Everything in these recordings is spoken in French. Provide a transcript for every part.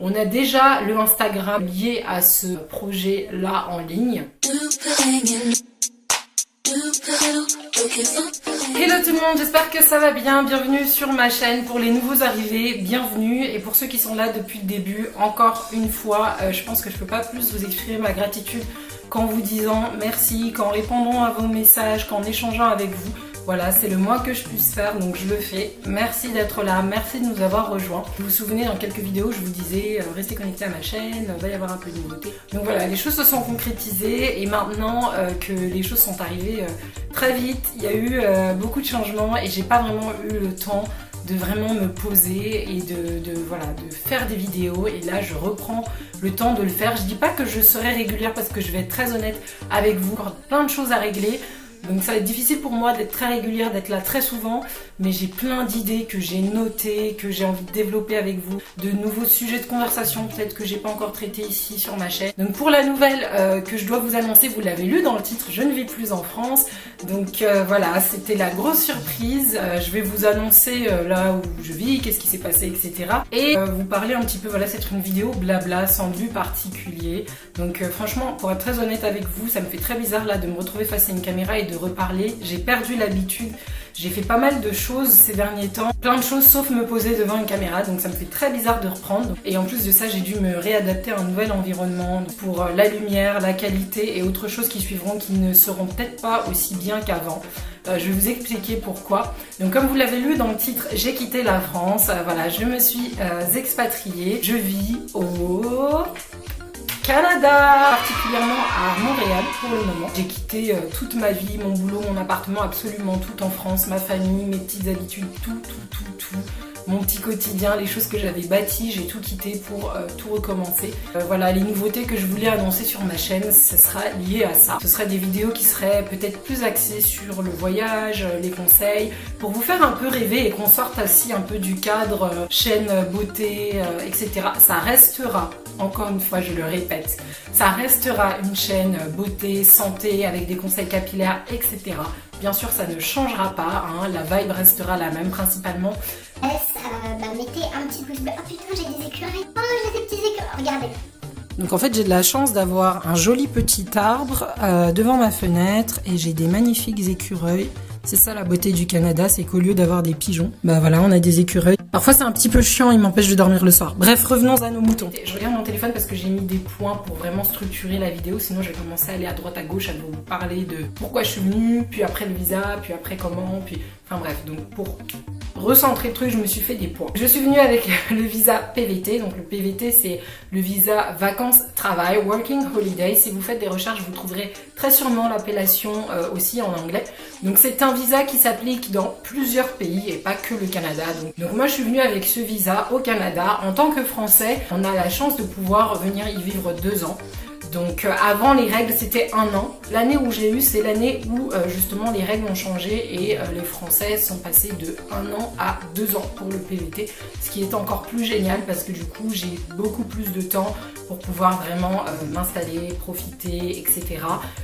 On a déjà le Instagram lié à ce projet-là en ligne. Hello tout le monde, j'espère que ça va bien, bienvenue sur ma chaîne. Pour les nouveaux arrivés, bienvenue, et pour ceux qui sont là depuis le début, encore une fois, je pense que je peux pas plus vous exprimer ma gratitude qu'en vous disant merci, qu'en répondant à vos messages, qu'en échangeant avec vous. Voilà, c'est le moins que je puisse faire, donc je le fais. Merci d'être là, merci de nous avoir rejoints. Vous vous souvenez, dans quelques vidéos, je vous disais restez connectés à ma chaîne, va y avoir un peu de nouveauté. Donc voilà, les choses se sont concrétisées, et maintenant que les choses sont arrivées très vite, il y a eu beaucoup de changements, et j'ai pas vraiment eu le temps de vraiment me poser et de faire des vidéos. Et là je reprends le temps de le faire. Je dis pas que je serai régulière parce que je vais être très honnête avec vous, encore plein de choses à régler. Donc ça va être difficile pour moi d'être très régulière, d'être là très souvent, mais j'ai plein d'idées que j'ai notées, que j'ai envie de développer avec vous, de nouveaux sujets de conversation peut-être que j'ai pas encore traités ici sur ma chaîne. Donc pour la nouvelle que je dois vous annoncer, vous l'avez lu dans le titre, je ne vis plus en France. Donc voilà, c'était la grosse surprise. Je vais vous annoncer là où je vis, qu'est-ce qui s'est passé, etc. Et vous parler un petit peu, voilà, c'est une vidéo blabla, sans but particulier. Donc franchement, pour être très honnête avec vous, ça me fait très bizarre là de me retrouver face à une caméra et de reparler. J'ai perdu l'habitude, j'ai fait pas mal de choses ces derniers temps, plein de choses sauf me poser devant une caméra, donc ça me fait très bizarre de reprendre. Et en plus de ça, j'ai dû me réadapter à un nouvel environnement pour la lumière, la qualité et autres choses qui suivront, qui ne seront peut-être pas aussi bien qu'avant. Je vais vous expliquer pourquoi. Donc comme vous l'avez lu dans le titre, j'ai quitté la France, voilà, je me suis expatriée, je vis au Canada, particulièrement à Montréal pour le moment. J'ai quitté toute ma vie, mon boulot, mon appartement, absolument tout en France, ma famille, mes petites habitudes, tout. Mon petit quotidien, les choses que j'avais bâties, j'ai tout quitté pour tout recommencer. Voilà, les nouveautés que je voulais annoncer sur ma chaîne, ce sera lié à ça. Ce sera des vidéos qui seraient peut-être plus axées sur le voyage, les conseils, pour vous faire un peu rêver et qu'on sorte aussi un peu du cadre chaîne beauté, etc. Ça restera, encore une fois je le répète, ça restera une chaîne beauté, santé, avec des conseils capillaires, etc. Bien sûr ça ne changera pas, hein, la vibe restera la même principalement. Mettez un petit pouce bleu. Oh putain, j'ai des écureuils. Oh, j'ai des petits écureuils. Regardez. Donc en fait j'ai de la chance d'avoir un joli petit arbre devant ma fenêtre et j'ai des magnifiques écureuils. C'est ça la beauté du Canada, c'est qu'au lieu d'avoir des pigeons, bah voilà, on a des écureuils. Parfois c'est un petit peu chiant, ils m'empêchent de dormir le soir. Bref, revenons à nos moutons. Je regarde mon téléphone parce que j'ai mis des points pour vraiment structurer la vidéo, sinon je vais commencer à aller à droite à gauche à vous parler de pourquoi je suis venue, puis après le visa, puis après comment, puis... Enfin bref, donc pour recentrer le truc, je me suis fait des points. Je suis venue avec le visa PVT, donc le PVT c'est le visa vacances-travail, Working Holiday. Si vous faites des recherches, vous trouverez très sûrement l'appellation aussi en anglais. Donc c'est un visa qui s'applique dans plusieurs pays et pas que le Canada. Donc moi je suis venue avec ce visa au Canada. En tant que Français, on a la chance de pouvoir venir y vivre 2 ans. Donc avant les règles c'était 1 an. L'année où je l'ai eu c'est l'année où justement les règles ont changé et les Français sont passés de 1 an à 2 ans pour le PVT. Ce qui est encore plus génial parce que du coup j'ai beaucoup plus de temps pour pouvoir vraiment m'installer, profiter, etc.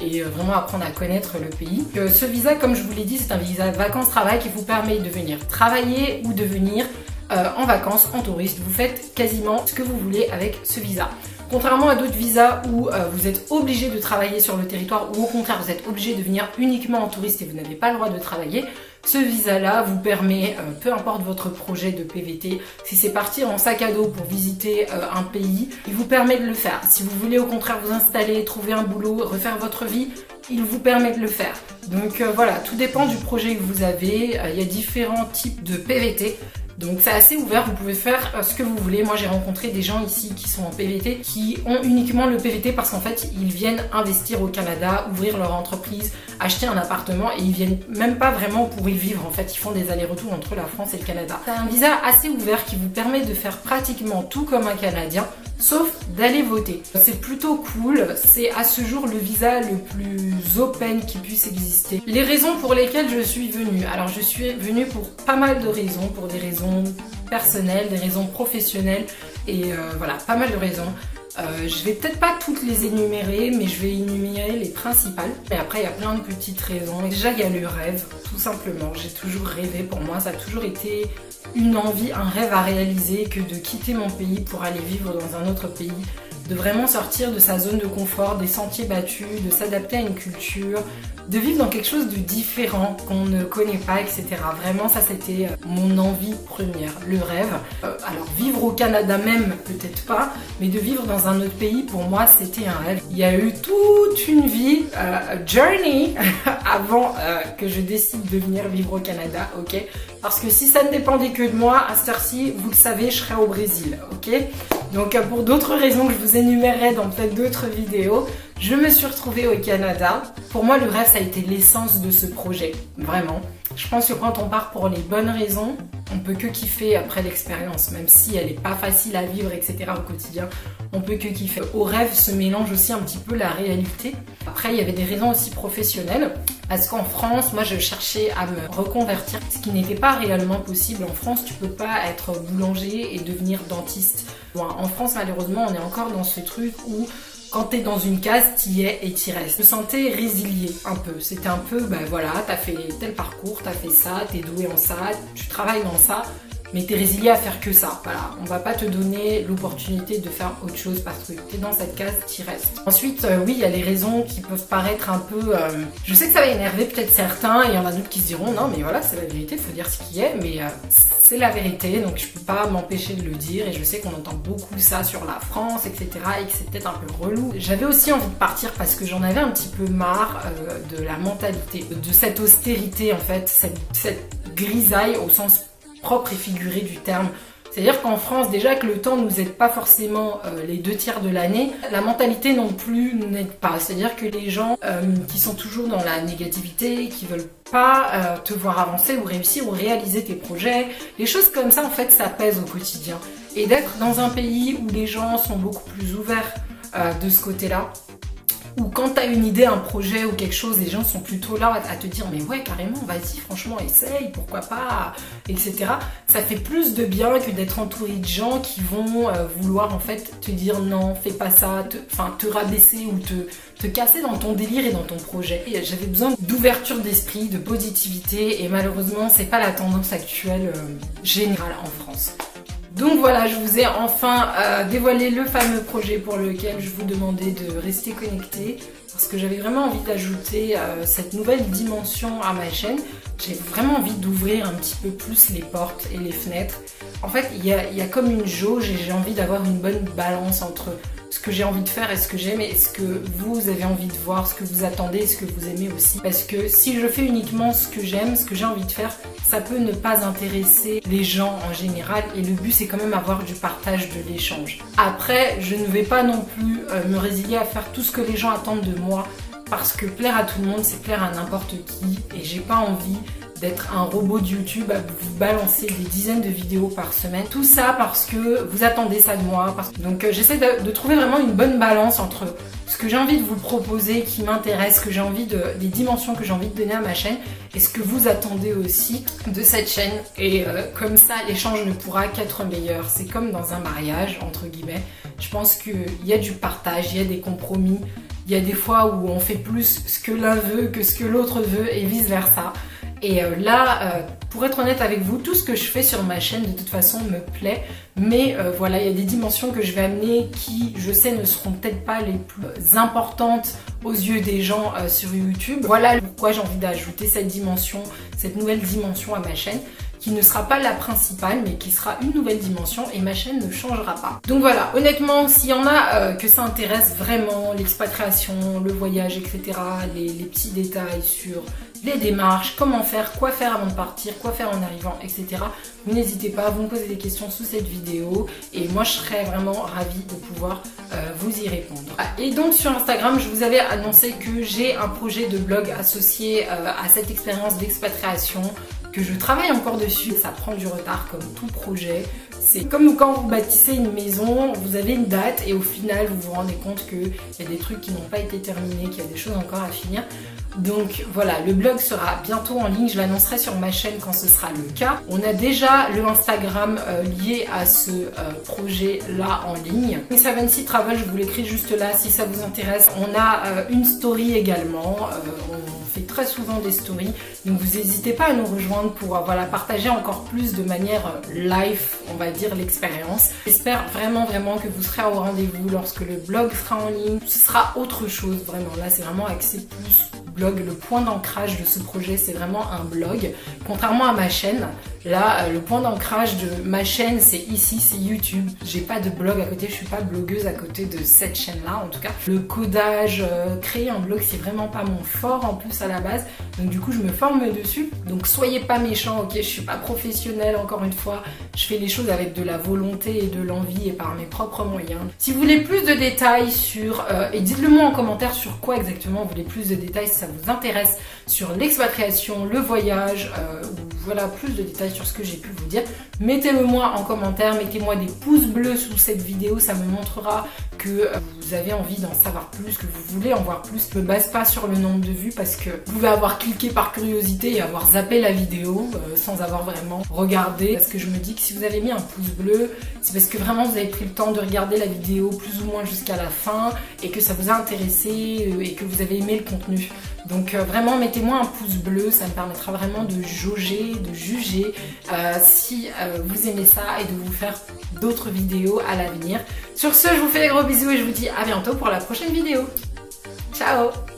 Et vraiment apprendre à connaître le pays. Ce visa, comme je vous l'ai dit, c'est un visa vacances-travail qui vous permet de venir travailler ou de venir en vacances, en touriste. Vous faites quasiment ce que vous voulez avec ce visa. Contrairement à d'autres visas où vous êtes obligé de travailler sur le territoire ou au contraire vous êtes obligé de venir uniquement en touriste et vous n'avez pas le droit de travailler, ce visa-là vous permet, peu importe votre projet de PVT, si c'est partir en sac à dos pour visiter un pays, il vous permet de le faire. Si vous voulez au contraire vous installer, trouver un boulot, refaire votre vie, il vous permet de le faire. Donc voilà, tout dépend du projet que vous avez, il y a différents types de PVT. Donc c'est assez ouvert, vous pouvez faire ce que vous voulez. Moi j'ai rencontré des gens ici qui sont en PVT, qui ont uniquement le PVT parce qu'en fait ils viennent investir au Canada, ouvrir leur entreprise, acheter un appartement et ils viennent même pas vraiment pour y vivre en fait, ils font des allers-retours entre la France et le Canada. C'est un visa assez ouvert qui vous permet de faire pratiquement tout comme un Canadien, sauf d'aller voter. C'est plutôt cool, c'est à ce jour le visa le plus open qui puisse exister. Les raisons pour lesquelles je suis venue, alors je suis venue pour pas mal de raisons, pour des raisons personnelles, des raisons professionnelles et voilà, pas mal de raisons. Je vais peut-être pas toutes les énumérer, mais je vais énumérer les principales. Et après, il y a plein de petites raisons. Déjà, il y a le rêve, tout simplement. J'ai toujours rêvé, pour moi, ça a toujours été une envie, un rêve à réaliser que de quitter mon pays pour aller vivre dans un autre pays, de vraiment sortir de sa zone de confort, des sentiers battus, de s'adapter à une culture, de vivre dans quelque chose de différent qu'on ne connaît pas, etc. Vraiment, ça c'était mon envie première, le rêve. Alors vivre au Canada même, peut-être pas, mais de vivre dans un autre pays, pour moi, c'était un rêve. Il y a eu toute une vie, journey, avant que je décide de venir vivre au Canada, ok? Parce que si ça ne dépendait que de moi, à cette heure-ci, vous le savez, je serais au Brésil, ok? Donc pour d'autres raisons que je vous énumérerai dans peut-être d'autres vidéos, je me suis retrouvée au Canada. Pour moi, le rêve, ça a été l'essence de ce projet, vraiment. Je pense que quand on part pour les bonnes raisons, on peut que kiffer après l'expérience, même si elle n'est pas facile à vivre, etc. au quotidien, on peut que kiffer. Au rêve se mélange aussi un petit peu la réalité. Après, il y avait des raisons aussi professionnelles, parce qu'en France, moi, je cherchais à me reconvertir, ce qui n'était pas réellement possible. En France, tu peux pas être boulanger et devenir dentiste. Bon, en France, malheureusement, on est encore dans ce truc où quand t'es dans une case, t'y es et t'y restes. Je me sentais résiliée un peu. C'était un peu, bah voilà, t'as fait tel parcours, t'as fait ça, t'es doué en ça, tu travailles dans ça, mais t'es résilié à faire que ça. Voilà, on va pas te donner l'opportunité de faire autre chose parce que t'es dans cette case, t'y restes. Ensuite, oui, il y a les raisons qui peuvent paraître un peu... Je sais que ça va énerver peut-être certains, et il y en a d'autres qui se diront, non mais voilà, c'est la vérité, il faut dire ce qui est, mais c'est la vérité, donc je peux pas m'empêcher de le dire, et je sais qu'on entend beaucoup ça sur la France, etc., et que c'est peut-être un peu relou. J'avais aussi envie de partir parce que j'en avais un petit peu marre de la mentalité, de cette austérité en fait, cette grisaille au sens propre et figuré du terme. C'est-à-dire qu'en France, déjà que le temps ne nous aide pas forcément les 2/3 de l'année, la mentalité non plus n'aide pas. C'est-à-dire que les gens qui sont toujours dans la négativité, qui veulent pas te voir avancer ou réussir ou réaliser tes projets, les choses comme ça, en fait, ça pèse au quotidien. Et d'être dans un pays où les gens sont beaucoup plus ouverts de ce côté-là, ou quand tu as une idée, un projet ou quelque chose, les gens sont plutôt là à te dire mais ouais carrément, vas-y, franchement essaye, pourquoi pas, etc. Ça fait plus de bien que d'être entouré de gens qui vont vouloir en fait te dire non, fais pas ça, te rabaisser ou te casser dans ton délire et dans ton projet. Et j'avais besoin d'ouverture d'esprit, de positivité, et malheureusement c'est pas la tendance actuelle générale en France. Donc voilà, je vous ai enfin dévoilé le fameux projet pour lequel je vous demandais de rester connecté, parce que j'avais vraiment envie d'ajouter cette nouvelle dimension à ma chaîne. J'ai vraiment envie d'ouvrir un petit peu plus les portes et les fenêtres. En fait, il y a comme une jauge, et j'ai envie d'avoir une bonne balance entre ce que j'ai envie de faire et ce que j'aime, et ce que vous avez envie de voir, ce que vous attendez et ce que vous aimez aussi. Parce que si je fais uniquement ce que j'aime, ce que j'ai envie de faire, ça peut ne pas intéresser les gens en général, et le but c'est quand même avoir du partage, de l'échange. Après, je ne vais pas non plus me résilier à faire tout ce que les gens attendent de moi, parce que plaire à tout le monde, c'est plaire à n'importe qui, et j'ai pas envie d'être un robot de YouTube à vous balancer des dizaines de vidéos par semaine. Tout ça parce que vous attendez ça de moi. Donc j'essaie de trouver vraiment une bonne balance entre ce que j'ai envie de vous proposer, qui m'intéresse, ce que j'ai envie des dimensions que j'ai envie de donner à ma chaîne, et ce que vous attendez aussi de cette chaîne. Et comme ça, l'échange ne pourra qu'être meilleur. C'est comme dans un mariage, entre guillemets. Je pense qu'il y a du partage, il y a des compromis. Il y a des fois où on fait plus ce que l'un veut que ce que l'autre veut, et vice versa. Et là, pour être honnête avec vous, tout ce que je fais sur ma chaîne de toute façon me plaît, mais voilà, il y a des dimensions que je vais amener qui, je sais, ne seront peut-être pas les plus importantes aux yeux des gens sur YouTube. Voilà pourquoi j'ai envie d'ajouter cette dimension, cette nouvelle dimension à ma chaîne, qui ne sera pas la principale, mais qui sera une nouvelle dimension, et ma chaîne ne changera pas. Donc voilà, honnêtement, s'il y en a que ça intéresse vraiment, l'expatriation, le voyage, etc., les petits détails sur les démarches, comment faire, quoi faire avant de partir, quoi faire en arrivant, etc., vous n'hésitez pas à vous me poser des questions sous cette vidéo, et moi je serais vraiment ravie de pouvoir vous y répondre. Et donc sur Instagram, je vous avais annoncé que j'ai un projet de blog associé à cette expérience d'expatriation, que je travaille encore dessus. Ça prend du retard comme tout projet. C'est comme quand vous bâtissez une maison, vous avez une date et au final vous vous rendez compte qu'il y a des trucs qui n'ont pas été terminés, qu'il y a des choses encore à finir. Donc voilà, le blog sera bientôt en ligne, je l'annoncerai sur ma chaîne quand ce sera le cas. On a déjà le Instagram lié à ce projet là en ligne. Seven Travel, je vous l'écris juste là si ça vous intéresse. On a une story également, on fait très souvent des stories, donc vous n'hésitez pas à nous rejoindre pour voilà, partager encore plus de manière live, on va dire, l'expérience. J'espère vraiment que vous serez au rendez-vous lorsque le blog sera en ligne. Ce sera autre chose vraiment, là c'est vraiment axé plus blog. Le point d'ancrage de ce projet, c'est vraiment un blog, contrairement à ma chaîne. Là, le point d'ancrage de ma chaîne, c'est ici, c'est YouTube. J'ai pas de blog à côté, je suis pas blogueuse à côté de cette chaîne-là, en tout cas. Le codage, créer un blog, c'est vraiment pas mon fort en plus à la base. Donc du coup, je me forme dessus. Donc soyez pas méchants, ok, je suis pas professionnelle, encore une fois. Je fais les choses avec de la volonté et de l'envie et par mes propres moyens. Si vous voulez plus de détails sur, et dites-le moi en commentaire sur quoi exactement vous voulez plus de détails si ça vous intéresse, sur l'expatriation, le voyage, ou voilà, plus de détails sur ce que j'ai pu vous dire, mettez-le moi en commentaire, mettez-moi des pouces bleus sous cette vidéo, ça me montrera que vous avez envie d'en savoir plus, que vous voulez en voir plus. Je me base pas sur le nombre de vues parce que vous pouvez avoir cliqué par curiosité et avoir zappé la vidéo sans avoir vraiment regardé. Parce que je me dis que si vous avez mis un pouce bleu, c'est parce que vraiment vous avez pris le temps de regarder la vidéo plus ou moins jusqu'à la fin et que ça vous a intéressé et que vous avez aimé le contenu. Donc vraiment mettez-moi un pouce bleu, ça me permettra vraiment de jauger, de juger si vous aimez ça et de vous faire d'autres vidéos à l'avenir. Sur ce, je vous fais des gros bisous et je vous dis à bientôt pour la prochaine vidéo. Ciao!